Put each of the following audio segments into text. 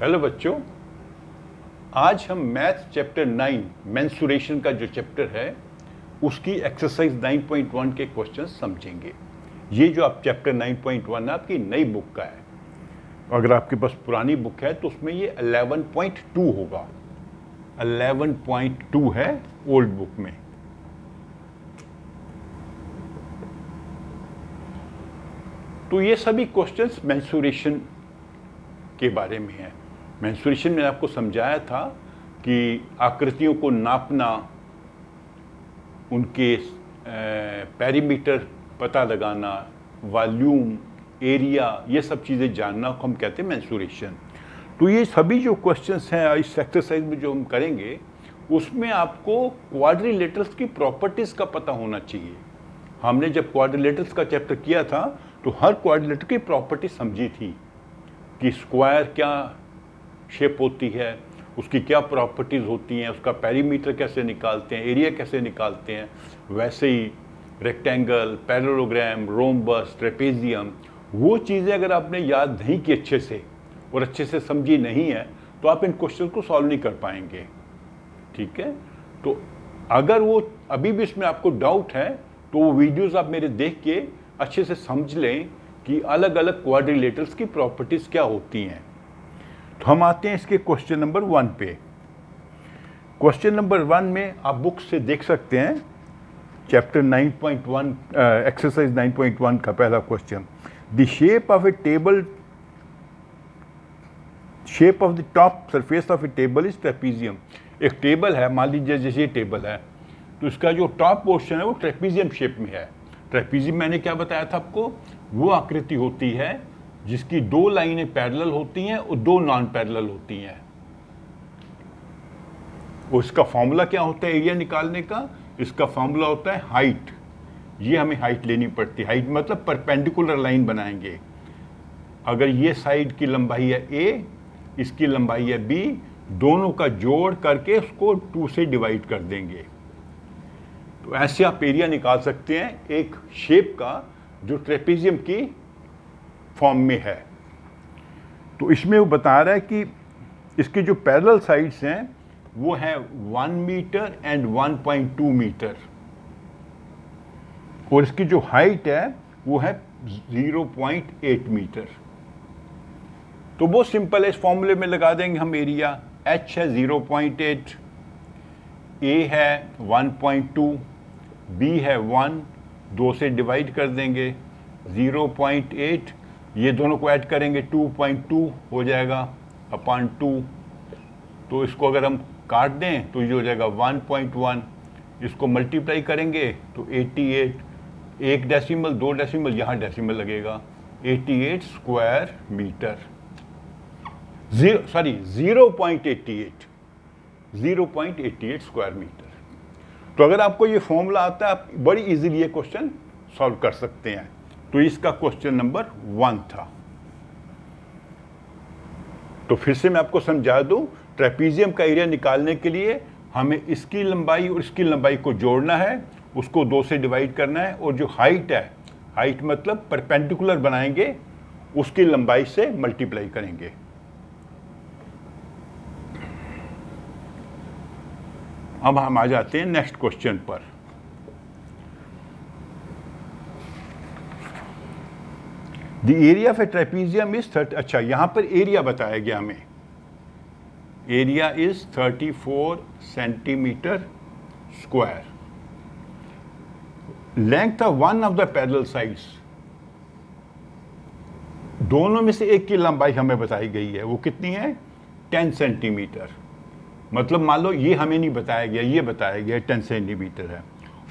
Hello बच्चों, आज हम मैथ चैप्टर 9 मेंसुरेशन का जो चैप्टर है उसकी एक्सरसाइज 9.1 के क्वेश्चंस समझेंगे। ये जो आप चैप्टर 9.1 है आपकी नई बुक का है। अगर आपके पास पुरानी बुक है तो उसमें ये 11.2 होगा। 11.2 है ओल्ड बुक में। तो ये सभी क्वेश्चंस मेंसुरेशन के बारे में है। मेंसुरेशन में आपको समझाया था कि आकृतियों को नापना, उनके पेरीमीटर पता लगाना, वॉल्यूम, एरिया, ये सब चीज़ें जानना को हम कहते हैं मेंसुरेशन। तो ये सभी जो क्वेश्चंस हैं इस एक्सरसाइज में जो हम करेंगे उसमें आपको क्वाड्रिलेटरल्स की प्रॉपर्टीज़ का पता होना चाहिए। हमने जब क्वाड्रिलेटरल्स का चैप्टर किया था तो हर क्वाड्रिलेटर की प्रॉपर्टी समझी थी कि स्क्वायर क्या शेप होती है, उसकी क्या प्रॉपर्टीज़ होती हैं, उसका पेरीमीटर कैसे निकालते हैं, एरिया कैसे निकालते हैं। वैसे ही रेक्टेंगल, पैरेललोग्राम, रोम्बस, ट्रेपेजियम, वो चीज़ें अगर आपने याद नहीं की अच्छे से और अच्छे से समझी नहीं है तो आप इन क्वेश्चन को सॉल्व नहीं कर पाएंगे। ठीक है, तो अगर वो अभी भी इसमें आपको डाउट है तो वो वीडियोस आप मेरे देख के अच्छे से समझ लें कि अलग अलग क्वाड्रिलेटरल्स की प्रॉपर्टीज़ क्या होती हैं। तो हम आते हैं इसके क्वेश्चन नंबर 1 पे। क्वेश्चन नंबर 1 में आप बुक से देख सकते हैं चैप्टर 9.1 एक्सरसाइज 9.1 का पहला question. The shape of the top surface of A table is trapezium. एक टेबल है, मान लीजिए जैसे ये टेबल है तो इसका जो टॉप पोर्शन है वो ट्रेपीजियम शेप में है। ट्रेपीजियम मैंने क्या बताया था आपको, वो आकृति होती है जिसकी दो लाइनें पैरेलल होती हैं और दो नॉन पैरेलल होती हैं। उसका फॉर्मूला क्या होता है एरिया निकालने का? इसका फॉर्मूला होता है हाइट। ये हमें हाइट लेनी पड़ती है। हाइट मतलब परपेंडिकुलर लाइन बनाएंगे। अगर ये साइड की लंबाई है a, इसकी लंबाई है b, दोनों का जोड़ करके उसको 2 से डिवाइड कर देंगे। तो ऐसे आप एरिया निकाल सकते हैं एक शेप का जो ट्रेपीजियम की फॉर्म में है। तो इसमें वो बता रहा है कि इसके जो पैरेलल साइड्स हैं वो है 1 मीटर एंड 1.2 मीटर और इसकी जो हाइट है वो है 0.8 मीटर। तो बहुत सिंपल है, इस फॉर्मूले में लगा देंगे हम एरिया। h है 0.8, a है 1.2, b है 1, 2 से डिवाइड कर देंगे 0.8, ये दोनों को ऐड करेंगे 2.2 हो जाएगा अपॉन 2। तो इसको अगर हम काट दें तो ये हो जाएगा 1.1, इसको मल्टीप्लाई करेंगे तो 88, एक डेसिमल, दो डेसिमल, यहाँ डेसिमल लगेगा, 88 स्क्वायर मीटर। 0.88 square metre. तो अगर आपको ये फॉर्मूला आता है आप बड़ी इजीली ये क्वेश्चन सॉल्व कर सकते हैं। तो इसका क्वेश्चन नंबर 1 था। तो फिर से मैं आपको समझा दूं, ट्रेपीजियम का एरिया निकालने के लिए हमें इसकी लंबाई और इसकी लंबाई को जोड़ना है, उसको 2 से डिवाइड करना है और जो हाइट है, हाइट मतलब परपेंडिकुलर बनाएंगे, उसकी लंबाई से मल्टीप्लाई करेंगे। अब हम आ जाते हैं नेक्स्ट क्वेश्चन पर। The area of A trapezium is 30। अच्छा, यहां पर एरिया बताया गया हमें। Area is 34 centimetre square. Length of one of the parallel sides, दोनों में से एक की लंबाई हमें बताई गई है, वो कितनी है? 10 सेंटीमीटर। मतलब मान लो ये हमें नहीं बताया गया, ये बताया गया 10 सेंटीमीटर है।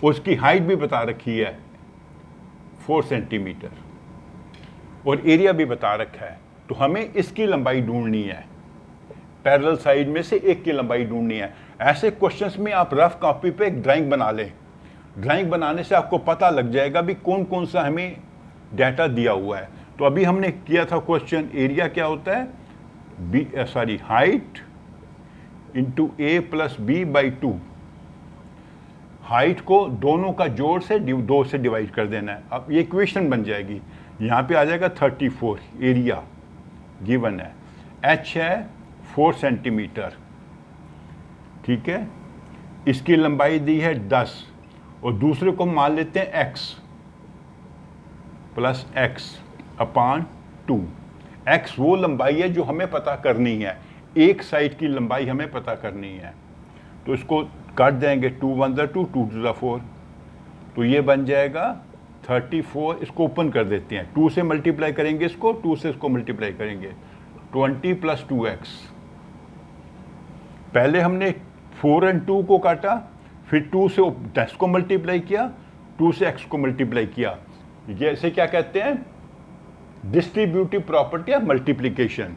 उसकी हाइट भी बता रखी है 4 सेंटीमीटर और एरिया भी बता रखा है। तो हमें इसकी लंबाई ढूंढनी है, पैरेलल साइड में से एक की लंबाई ढूंढनी है। ऐसे क्वेश्चंस में आप रफ कॉपी पे एक ड्राइंग बना लें। ड्राइंग बनाने से आपको पता लग जाएगा भी कौन कौन सा हमें डाटा दिया हुआ है। तो अभी हमने किया था क्वेश्चन, एरिया क्या होता है? Height into a plus B by 2। Height को दोनों का जोड़ से 2 से डिवाइड कर देना है। अब ये इक्वेशन बन जाएगी। यहाँ पे आ जाएगा 34, एरिया गिवन है। h है 4 सेंटीमीटर, ठीक है। इसकी लंबाई दी है 10 और दूसरे को मान लेते हैं x प्लस x अपान 2। x वो लंबाई है जो हमें पता करनी है, एक साइड की लंबाई हमें पता करनी है। तो इसको काट देंगे, 2 1 2 2 2 4, तो ये बन जाएगा 34। इसको ओपन कर देते हैं, 2 से मल्टीप्लाई करेंगे इसको, 2 से इसको मल्टीप्लाई करेंगे, 20 प्लस 2x। पहले हमने 4 और 2 को काटा, फिर 2 से 10 को मल्टीप्लाई किया, 2 से x को मल्टीप्लाई किया। जैसे क्या कहते हैं, डिस्ट्रीब्यूटिव प्रॉपर्टी या मल्टीप्लिकेशन।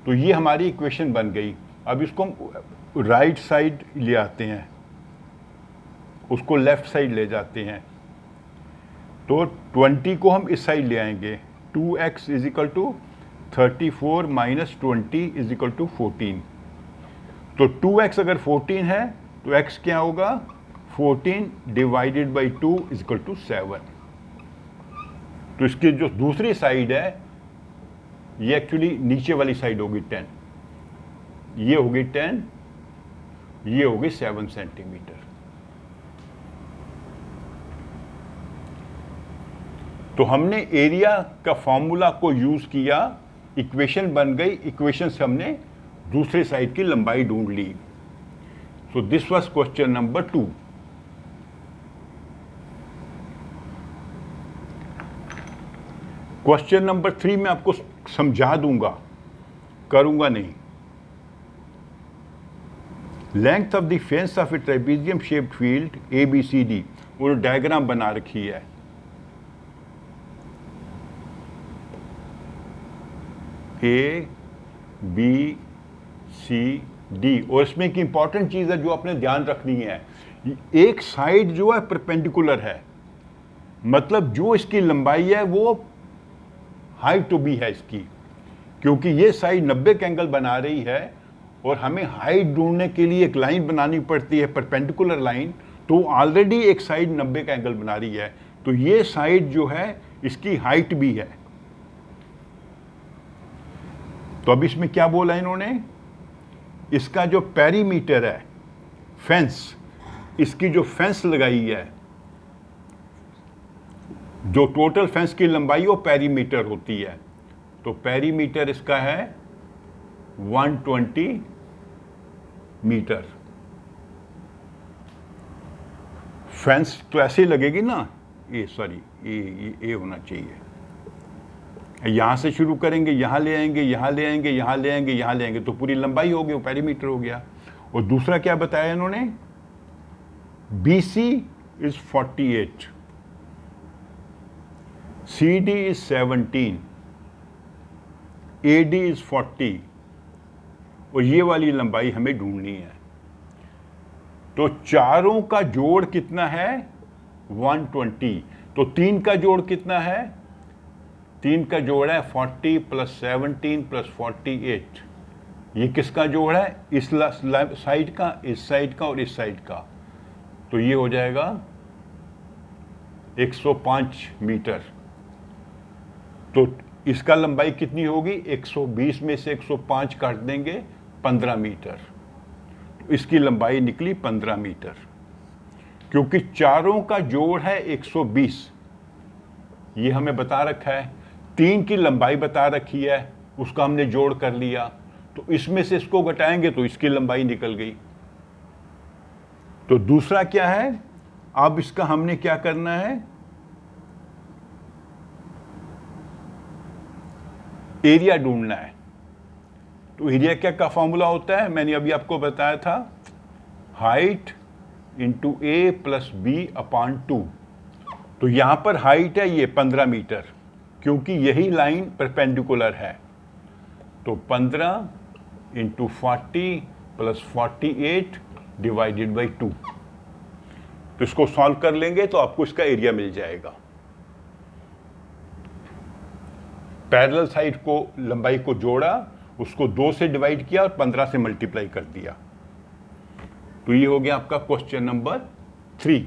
तो ये हमारी इक्वेशन बन गई। अब इसको हम राइट साइड ले आते हैं, उसको लेफ्ट साइड ले जाते हैं। तो 20 को हम इस साइड ले आएंगे, 2x is equal to 34 minus 20 is equal to 14। तो 2x अगर 14 है तो x क्या होगा, 14 divided by 2 is equal to 7। तो इसकी जो दूसरी साइड है ये एक्चुअली नीचे वाली साइड होगी 10, ये होगी 10, ये होगी 7 सेंटीमीटर। तो हमने एरिया का फॉर्मूला को यूज किया, इक्वेशन बन गई, इक्वेशन से हमने दूसरे साइड की लंबाई ढूंढ ली। So this was question number 2। Question number 3 में आपको समझा दूंगा, करूंगा नहीं। Length of the fence of a trapezium shaped field ABCD, वो डायग्राम बना रखी है। ABCD, और इसमें एक इंपॉर्टेंट चीज है जो आपने ध्यान रखनी है, एक साइड जो है परपेंडिकुलर है, मतलब जो इसकी लंबाई है वो हाइट तो भी है इसकी, क्योंकि ये साइड 90 का एंगल बना रही है और हमें हाइट ढूंढने के लिए एक लाइन बनानी पड़ती है, परपेंडिकुलर लाइन। तो ऑलरेडी एक साइड 90 का एंगल बना रही है, तो ये साइड जो है इसकी हाइट भी है। तो अब इसमें क्या बोला इन्होंने, इसका जो पेरीमीटर है, फेंस, इसकी जो फेंस लगाई है, जो टोटल फेंस की लंबाई वो पेरीमीटर होती है। तो पेरीमीटर इसका है 120 मीटर। फेंस तो ऐसे ही लगेगी ना, ये सॉरी ये होना चाहिए। यहां से शुरू करेंगे, यहां ले आएंगे, यहां ले आएंगे, यहां ले आएंगे, यहां ले आएंगे, तो पूरी लंबाई हो गई, वो पेरीमीटर हो गया। और दूसरा क्या बताया इन्होंने, BC is 48, CD is 17, AD is 40, और ये वाली लंबाई हमें ढूंढनी है। तो चारों का जोड़ कितना है, 120। तो 3 का जोड़ कितना है, 3 का जोड़ है 40 प्लस 17 प्लस 48। ये किसका जोड़ है, इस साइड का, इस साइड का और इस साइड का। तो ये हो जाएगा 105 मीटर। तो इसका लंबाई कितनी होगी, 120 में से 105 काट देंगे, 15 मीटर। तो इसकी लंबाई निकली 15 मीटर, क्योंकि चारों का जोड़ है 120, ये हमें बता रखा है। 3 की लंबाई बता रखी है, उसका हमने जोड़ कर लिया, तो इसमें से इसको घटाएंगे तो इसकी लंबाई निकल गई। तो दूसरा क्या है, अब इसका हमने क्या करना है, एरिया ढूंढना है। तो एरिया क्या का फॉर्मूला होता है, मैंने अभी आपको बताया था, height into A plus B अपान 2। तो यहां पर हाइट है ये 15 मीटर, क्योंकि यही लाइन परपेंडिकुलर है। तो 15 इंटू 40 प्लस 48 डिवाइडेड बाई 2। तो इसको सॉल्व कर लेंगे तो आपको इसका एरिया मिल जाएगा। पैरेलल साइड को, लंबाई को जोड़ा, उसको 2 से डिवाइड किया और 15 से मल्टीप्लाई कर दिया। तो ये हो गया आपका क्वेश्चन नंबर 3।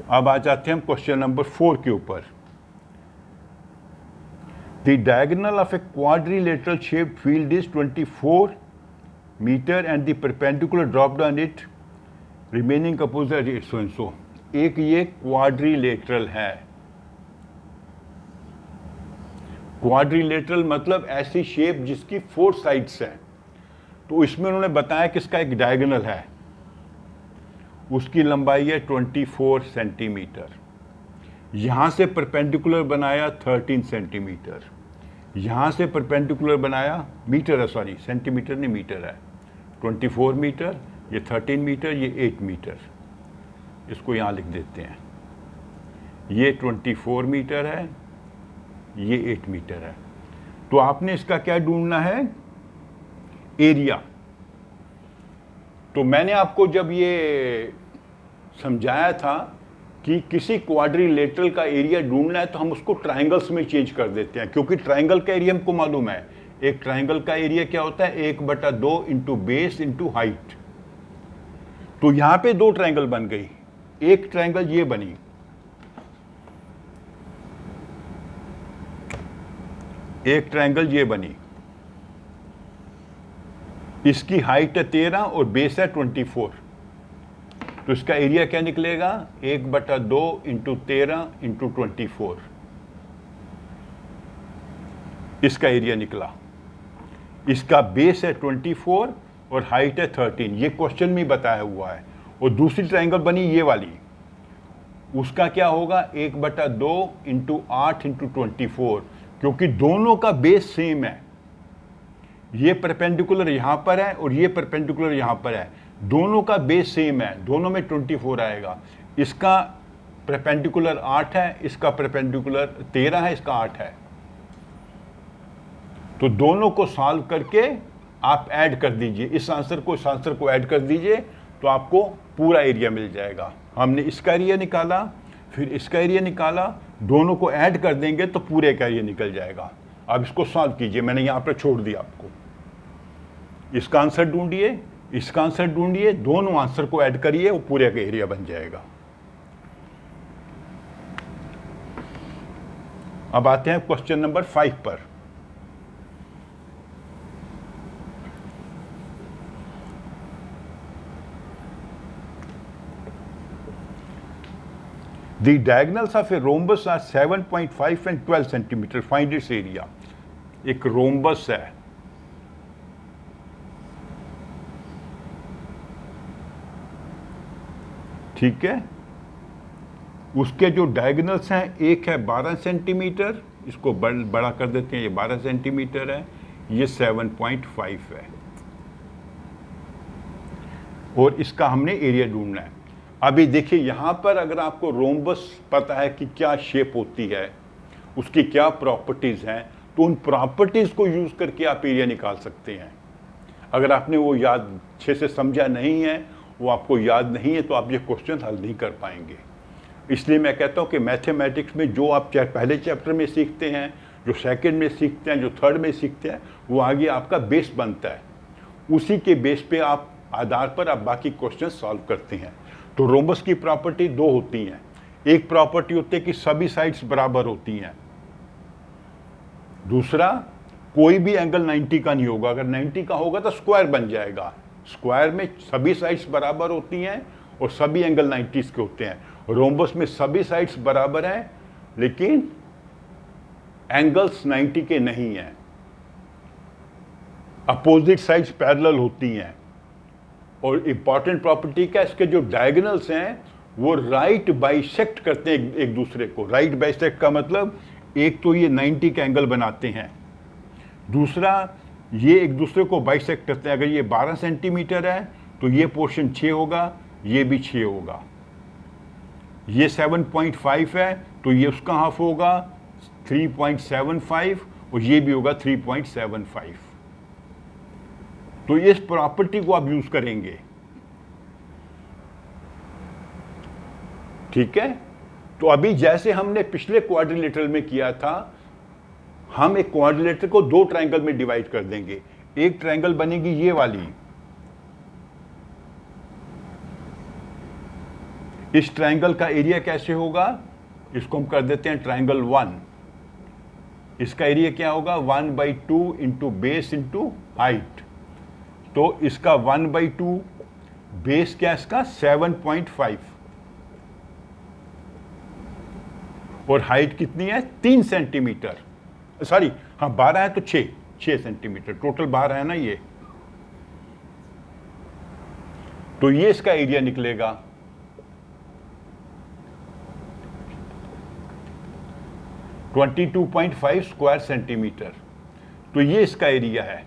अब आ जाते हैं हम क्वेश्चन नंबर 4 के ऊपर। The diagonal of a quadrilateral shaped field is 24 meter and the perpendicular drop down it remaining opposite is so and so. एक ये क्वाड्रिलेटरल है. क्वाड्रिलेटरल मतलब ऐसी शेप जिसकी 4 साइड्स है. तो इसमें उन्होंने बताया कि इसका एक डायगोनल है, उसकी लंबाई है 24 सेंटीमीटर. यहाँ से परपेंडिकुलर बनाया 13 सेंटीमीटर, यहाँ से परपेंडिकुलर बनाया मीटर है, सॉरी सेंटीमीटर नहीं मीटर है. 24 मीटर, ये 13 मीटर, ये 8 मीटर. इसको यहाँ लिख देते हैं. ये 24 मीटर है, ये 8 मीटर है. तो आपने इसका क्या ढूंढना है? एरिया. तो मैंने आपको जब ये समझाया था कि किसी क्वाड्रिलेटरल का एरिया ढूंढना है तो हम उसको ट्रायंगल्स में चेंज कर देते हैं, क्योंकि ट्रायंगल का एरिया हमको मालूम है. एक ट्रायंगल का एरिया क्या होता है? 1/2 इंटू बेस इंटू हाइट. तो यहां पे 2 ट्रायंगल बन गई. एक ट्रायंगल ये बनी, एक ट्रायंगल ये बनी. इसकी हाइट है 13 और बेस है 24. तो इसका एरिया क्या निकलेगा? 1/2 इंटू 13 इंटू 24. इसका एरिया निकला. इसका बेस है 24 और हाइट है 13. ये क्वेश्चन में बताया हुआ है. और दूसरी ट्रायंगल बनी ये वाली, उसका क्या होगा? 1/2 इंटू 8 इंटू 24, क्योंकि दोनों का बेस सेम है. ये परपेंडिकुलर यहां पर है और ये परपेंडिकुलर यहां पर है. दोनों का बेस सेम है, दोनों में 24 आएगा. इसका परपेंडिकुलर 8 है, इसका परपेंडिकुलर 13 है, इसका 8 है. तो दोनों को सॉल्व करके आप ऐड कर दीजिए. इस आंसर को ऐड कर दीजिए तो आपको पूरा एरिया मिल जाएगा. हमने इसका एरिया निकाला, फिर इसका एरिया निकाला, दोनों को ऐड कर देंगे तो पूरे का एरिया निकल जाएगा. अब इसको सॉल्व कीजिए. मैंने यहाँ पर छोड़ दिया आपको. इसका आंसर ढूंढिए, इसका आंसर ढूंढिए, दोनों आंसर को ऐड करिए, वो पूरे का एरिया बन जाएगा. अब आते हैं क्वेश्चन नंबर 5 पर. The diagonals of a rhombus are 7.5 and 12 centimeter. Find its area. एक रोम्बस है, ठीक है. उसके जो डायगोनल्स हैं, एक है 12 सेंटीमीटर, इसको बड़ा कर देते हैं, ये 12 सेंटीमीटर है, ये 7.5 है. और इसका हमने एरिया ढूंढना है. अभी देखिए यहाँ पर अगर आपको रोम्बस पता है कि क्या शेप होती है, उसकी क्या प्रॉपर्टीज़ हैं, तो उन प्रॉपर्टीज़ को यूज़ करके आप एरिया निकाल सकते हैं. अगर आपने वो याद अच्छे से समझा नहीं है, वो आपको याद नहीं है, तो आप ये क्वेश्चन हल नहीं कर पाएंगे. इसलिए मैं कहता हूँ कि मैथमेटिक्स में जो आप पहले चैप्टर में सीखते हैं, जो सेकंड में सीखते हैं, जो थर्ड में सीखते हैं, वो आगे आपका बेस बनता है. उसी के बेस पे आप आधार पर आप बाकी क्वेश्चन सॉल्व करते हैं. तो रोम्बस की प्रॉपर्टी 2 होती हैं. एक प्रॉपर्टी होती है कि सभी साइड्स बराबर होती हैं. दूसरा, कोई भी एंगल 90 का नहीं होगा. अगर 90 का होगा तो स्क्वायर बन जाएगा. स्क्वायर में सभी साइड्स बराबर होती हैं और सभी एंगल 90 के होते हैं. रोम्बस में सभी साइड्स बराबर हैं लेकिन एंगल्स 90 के नहीं हैं. अपोजिट साइड्स पैरेलल होती हैं. और इंपॉर्टेंट प्रॉपर्टी क्या, इसके जो डायगोनल्स हैं वो राइट बाइसेक्ट करते हैं एक दूसरे को. राइट बाइसेक्ट का मतलब एक तो ये 90 का एंगल बनाते हैं, दूसरा ये एक दूसरे को बाइसेक्ट करते हैं. अगर ये 12 सेंटीमीटर है तो ये पोर्शन 6 होगा, ये भी 6 होगा. ये 7.5 है तो ये उसका हाफ होगा 3.75 और ये भी होगा 3.75. तो इस प्रॉपर्टी को आप यूज करेंगे, ठीक है. तो अभी जैसे हमने पिछले क्वाड्रिलेटरल में किया था, हम एक क्वाड्रिलेटरल को 2 ट्रायंगल में डिवाइड कर देंगे. एक ट्रायंगल बनेगी ये वाली, इस ट्रायंगल का एरिया कैसे होगा, इसको हम कर देते हैं ट्रायंगल 1. इसका एरिया क्या होगा 1/2 इंटू बेस इंटू हाइट। तो इसका 1/2 बेस क्या है इसका 7.5 और हाइट कितनी है 3 सेंटीमीटर, सॉरी हाँ 12 है तो 6 सेंटीमीटर, टोटल 12 है ना ये। तो ये इसका एरिया निकलेगा 22.5 स्क्वायर सेंटीमीटर। तो ये इसका एरिया है।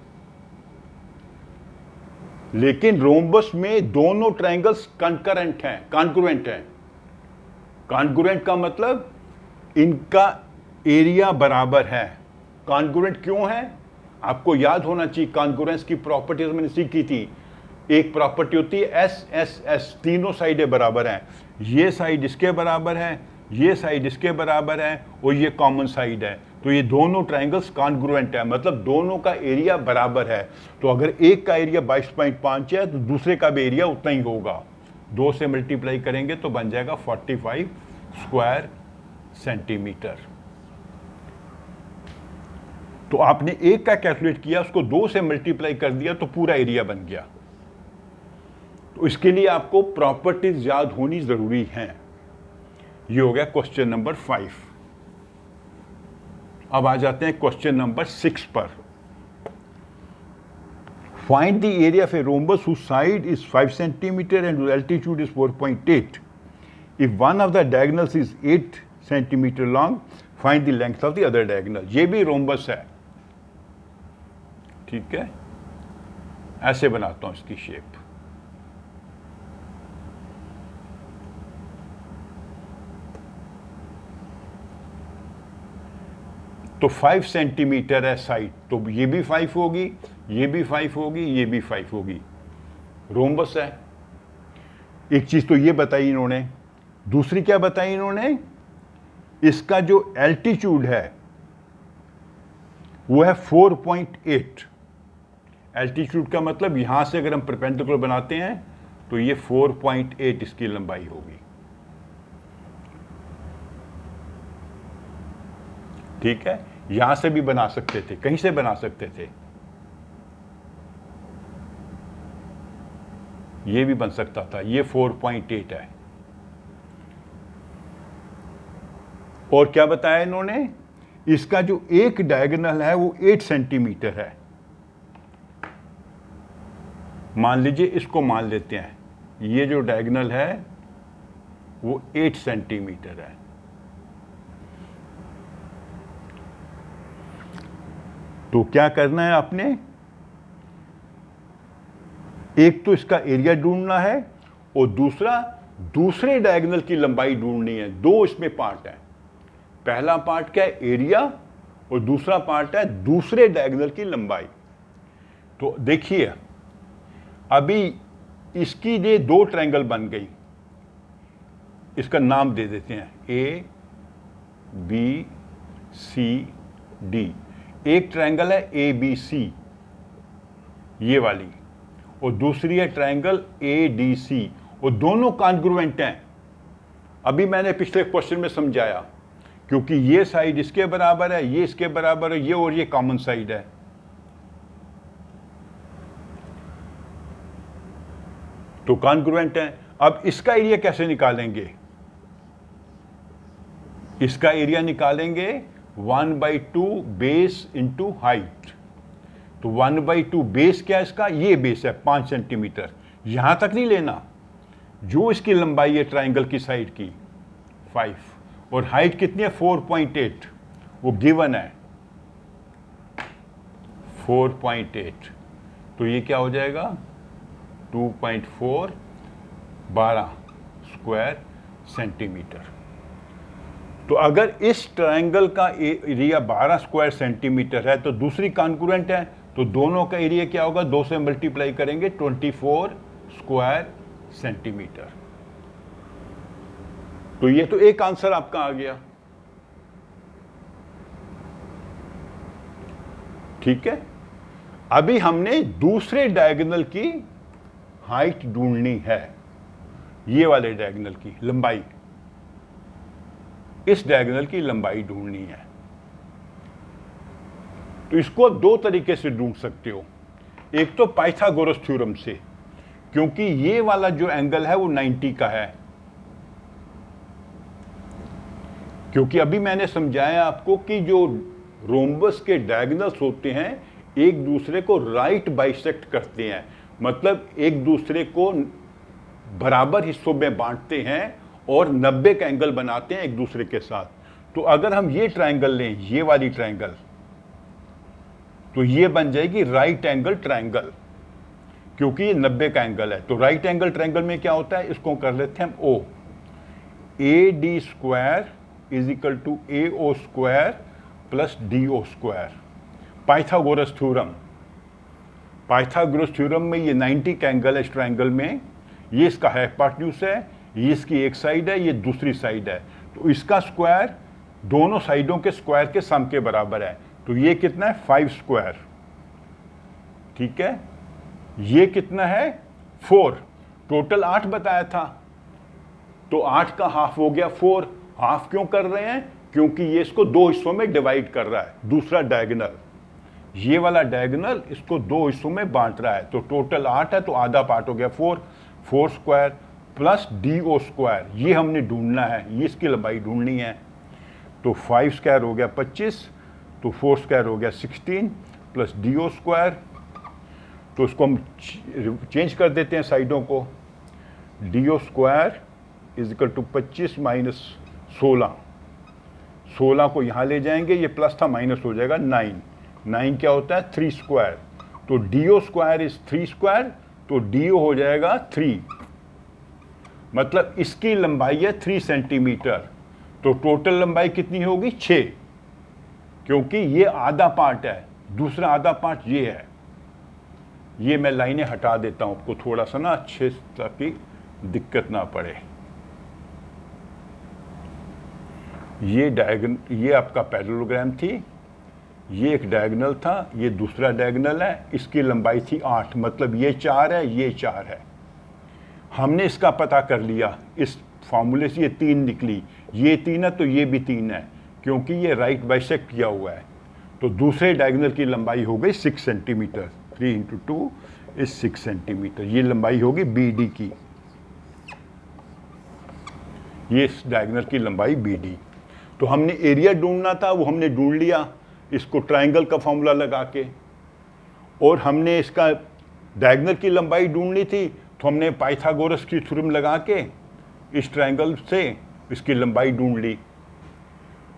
लेकिन रोम्बस में दोनों ट्रायंगल्स कॉन्करेंट हैं, कॉन्ग्रुएंट हैं। कॉन्ग्रुएंट का मतलब इनका एरिया बराबर है। कॉन्ग्रुएंट क्यों है आपको याद होना चाहिए। कॉन्ग्रुएंस की प्रॉपर्टीज मैंने सीखी थी। एक प्रॉपर्टी होती है एस एस एस, तीनों साइडें बराबर हैं। ये साइड इसके बराबर है, ये साइड इसके बराबर है और ये कॉमन साइड है। तो ये दोनों ट्रायंगल्स कॉन्ग्रुएंट है, मतलब दोनों का एरिया बराबर है। तो अगर एक का एरिया 22.5 है तो दूसरे का भी एरिया उतना ही होगा। 2 से मल्टीप्लाई करेंगे तो बन जाएगा 45 स्क्वायर सेंटीमीटर। तो आपने एक का कैलकुलेट किया, उसको 2 से मल्टीप्लाई कर दिया तो पूरा एरिया बन गया। तो इसके लिए आपको प्रॉपर्टीज याद होनी जरूरी हैं। ये हो गया क्वेश्चन नंबर 5। अब आ जाते हैं क्वेश्चन नंबर 6 पर। Find the area of a rhombus whose side is 5 centimetre and altitude is 4.8। If one of the diagonals is 8 centimetre long, find the length of the other diagonal. ये भी rhombus है, ठीक है। ऐसे बनाता हूं इसकी शेप। तो 5 सेंटीमीटर है साइड, तो ये भी 5 होगी, ये भी 5 होगी, ये भी 5 होगी। रोम्बस है। एक चीज तो ये बताई इन्होंने, दूसरी क्या बताई इन्होंने, इसका जो एल्टीट्यूड है वो है 4.8। एल्टीट्यूड का मतलब यहां से अगर हम परपेंडिकुलर बनाते हैं तो ये 4.8 इसकी लंबाई होगी, ठीक है। यहां से भी बना सकते थे, कहीं से बना सकते थे, ये भी बन सकता था। ये 4.8 है। और क्या बताया इन्होंने, इसका जो एक डायगोनल है वो 8 सेंटीमीटर है। मान लीजिए इसको मान लेते हैं, ये जो डायगोनल है वो 8 सेंटीमीटर है। तो क्या करना है आपने, एक तो इसका एरिया ढूंढना है और दूसरा दूसरे डायगोनल की लंबाई ढूंढनी है। 2 इसमें पार्ट है। पहला पार्ट क्या है एरिया और दूसरा पार्ट है दूसरे डायगोनल की लंबाई। तो देखिए अभी इसकी ये 2 ट्रायंगल बन गई, इसका नाम दे देते हैं ए बी सी डी। एक ट्रायंगल है ए बी सी ये वाली, और दूसरी है ट्रायंगल ए डी सी, और दोनों कॉन्ग्रुएंट हैं। अभी मैंने पिछले क्वेश्चन में समझाया, क्योंकि ये साइड इसके बराबर है, ये इसके बराबर है, ये और ये कॉमन साइड है। तो कॉन्ग्रुएंट है। अब इसका एरिया कैसे निकालेंगे, इसका एरिया निकालेंगे 1/2 बेस इंटू हाइट। तो 1/2 बेस क्या है इसका, ये बेस है 5 सेंटीमीटर। यहां तक नहीं लेना, जो इसकी लंबाई है ट्रायंगल की साइड की 5, और हाइट कितनी है 4.8, वो गिवन है 4.8। तो ये क्या हो जाएगा 2.4 12 स्क्वायर सेंटीमीटर। तो अगर इस ट्रायंगल का एरिया 12 स्क्वायर सेंटीमीटर है तो दूसरी कॉन्ग्रुएंट है, तो दोनों का एरिया क्या होगा, 2 से मल्टीप्लाई करेंगे 24 स्क्वायर सेंटीमीटर। तो ये तो एक आंसर आपका आ गया, ठीक है। अभी हमने दूसरे डायगोनल की हाइट ढूंढनी है, ये वाले डायगोनल की लंबाई, इस डायगोनल की लंबाई ढूंढनी है। तो इसको दो तरीके से ढूंढ सकते हो। एक तो पाइथागोरस थ्योरम से, क्योंकि ये वाला जो एंगल है वो 90 का है। क्योंकि अभी मैंने समझाया आपको कि जो रोम्बस के डायगोनल्स होते हैं एक दूसरे को राइट बाइसेक्ट करते हैं, मतलब एक दूसरे को बराबर हिस्सों में बांटते हैं और 90 का एंगल बनाते हैं एक दूसरे के साथ। तो अगर हम ये ट्रायंगल लें, ये वाली ट्रायंगल, तो ये बन जाएगी राइट एंगल ट्रायंगल, क्योंकि ये 90 का एंगल है। तो राइट एंगल ट्रायंगल में क्या होता है, इसको कर लेते हैं हम O. A D square is equal to A O square plus D O square. Pythagoras theorem, Pythagoras theorem में ये 90 का एंगल है इस ट्रायंगल में, ये इसका हाइपोटेन्यूज है, ये इसकी एक साइड है, ये दूसरी साइड है। तो इसका स्क्वायर दोनों साइडों के स्क्वायर के सम के बराबर है। तो ये कितना है, 5 स्क्वायर, ठीक है। ये कितना है, 4। टोटल 8 बताया था, तो 8 का हाफ हो गया 4। हाफ क्यों कर रहे हैं, क्योंकि ये इसको दो हिस्सों में डिवाइड कर रहा है। दूसरा डायगोनल, ये वाला डायगोनल इसको दो हिस्सों में बांट रहा है। तो टोटल 8 है, तो आधा पार्ट हो गया 4 square plus D O square, ये हमने ढूंढना है, ये इसकी लंबाई ढूंढनी है। तो 5 स्क्वायर हो गया 25, तो 4 स्क्वायर हो गया 16 प्लस डी ओ स्क्वायर। तो इसको हम चेंज कर देते हैं साइडों को। D O square is equal to 25 minus 16 को यहाँ ले जाएंगे, ये प्लस था माइनस हो जाएगा 9 क्या होता है, 3 स्क्वायर। तो D O square is 3 square, तो डी ओ हो जाएगा 3, मतलब इसकी लंबाई है 3 सेंटीमीटर। तो टोटल लंबाई कितनी होगी, 6, क्योंकि ये आधा पार्ट है, दूसरा आधा पार्ट ये है। ये मैं लाइनें हटा देता हूं आपको थोड़ा सा ना अच्छे, ताकि दिक्कत ना पड़े। ये आपका पैरेललोग्राम थी, ये एक डायगोनल था, ये दूसरा डायगोनल है, इसकी लंबाई थी 8, मतलब ये 4 है, ये 4 है। हमने इसका पता कर लिया, इस फार्मूले से ये 3 निकली, ये 3 है तो ये भी 3 है, क्योंकि ये राइट बाइसेक्ट किया हुआ है। तो दूसरे डायगोनल की लंबाई हो गई 6 सेंटीमीटर, 3 × 2 इज 6 सेंटीमीटर। ये लंबाई होगी बी डी की, ये इस डायगोनल की लंबाई बी डी। तो हमने एरिया ढूंढना था, वो हमने ढूंढ लिया इसको ट्रायंगल का फॉर्मूला लगा के। और हमने इसका डायगोनल की लंबाई ढूंढनी थी, तो हमने पाइथागोरस की थ्योरम लगा के इस ट्रायंगल से इसकी लंबाई ढूंढ ली।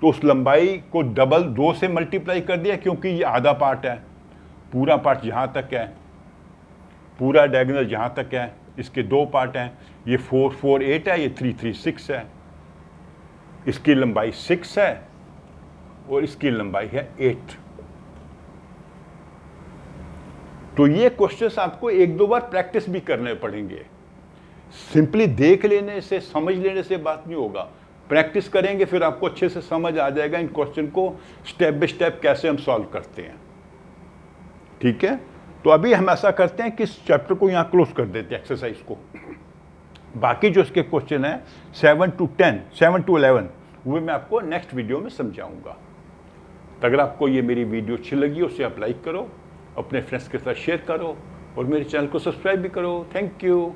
तो उस लंबाई को डबल 2 से मल्टीप्लाई कर दिया, क्योंकि ये आधा पार्ट है, पूरा पार्ट यहाँ तक है, पूरा डायगोनल यहाँ तक है, इसके 2 पार्ट हैं, ये 4 4 8 है, ये 3 3 6 है। इसकी लंबाई 6 है और इसकी लंबाई है 8। तो ये क्वेश्चंस आपको 1-2 बार प्रैक्टिस भी करने पड़ेंगे। सिंपली देख लेने से, समझ लेने से बात नहीं होगा, प्रैक्टिस करेंगे फिर आपको अच्छे से समझ आ जाएगा इन क्वेश्चन को स्टेप बाय स्टेप कैसे हम सॉल्व करते हैं, ठीक है। तो अभी हम ऐसा करते हैं कि इस चैप्टर को यहाँ क्लोज कर देते हैं, एक्सरसाइज को। बाकी जो इसके क्वेश्चन है 7 to 11 वो मैं आपको नेक्स्ट वीडियो में समझाऊंगा। तो अगर आपको ये मेरी वीडियो अच्छी लगी, उसे आप लाइक करो, अपने फ्रेंड्स के साथ शेयर करो और मेरे चैनल को सब्सक्राइब भी करो। Thank you.